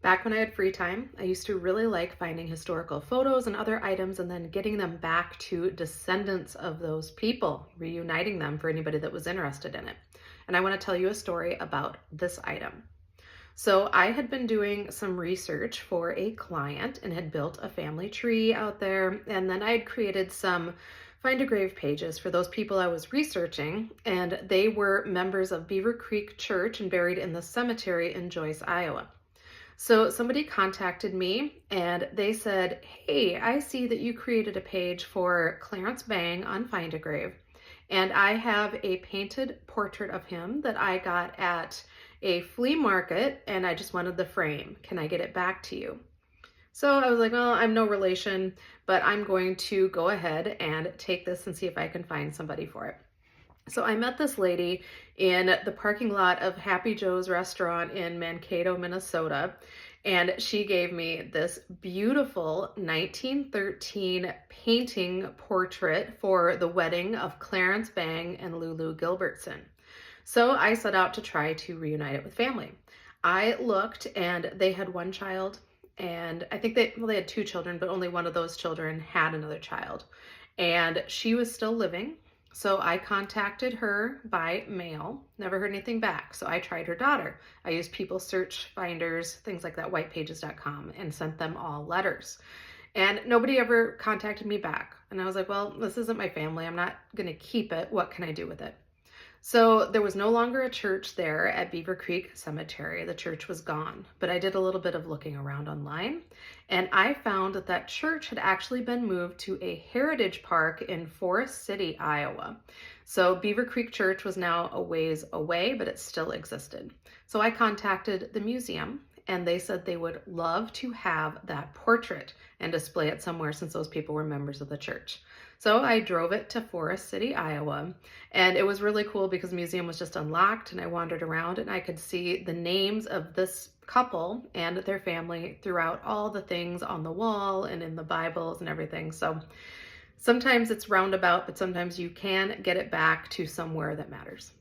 Back when I had free time, I used to really like finding historical photos and other items and then getting them back to descendants of those people, reuniting them for anybody that was interested in it. And I want to tell you a story about this item. So I had been doing some research for a client and had built a family tree out there. And then I had created some find a grave pages for those people I was researching. And they were members of Beaver Creek Church and buried in the cemetery in Joyce, Iowa. So somebody contacted me and they said, "Hey, I see that you created a page for Clarence Bang on Find a Grave. And I have a painted portrait of him that I got at a flea market and I just wanted the frame. Can I get it back to you?" So I was like, well, I'm no relation, but I'm going to go ahead and take this and see if I can find somebody for it. So I met this lady in the parking lot of Happy Joe's restaurant in Mankato, Minnesota, and she gave me this beautiful 1913 painting portrait for the wedding of Clarence Bang and Lulu Gilbertson. So I set out to try to reunite it with family. I looked and they had one child, and I think they had two children, but only one of those children had another child, and she was still living. So I contacted her by mail, never heard anything back. So I tried her daughter. I used people search finders, things like that, whitepages.com, and sent them all letters. And nobody ever contacted me back. And I was like, well, this isn't my family. I'm not going to keep it. What can I do with it? So there was no longer a church there at Beaver Creek Cemetery. The church was gone, but I did a little bit of looking around online and I found that that church had actually been moved to a heritage park in Forest City, Iowa. So Beaver Creek Church was now a ways away, but it still existed. So I contacted the museum and they said they would love to have that portrait and display it somewhere since those people were members of the church. So I drove it to Forest City, Iowa, and it was really cool because the museum was just unlocked and I wandered around and I could see the names of this couple and their family throughout all the things on the wall and in the Bibles and everything. So sometimes it's roundabout, but sometimes you can get it back to somewhere that matters.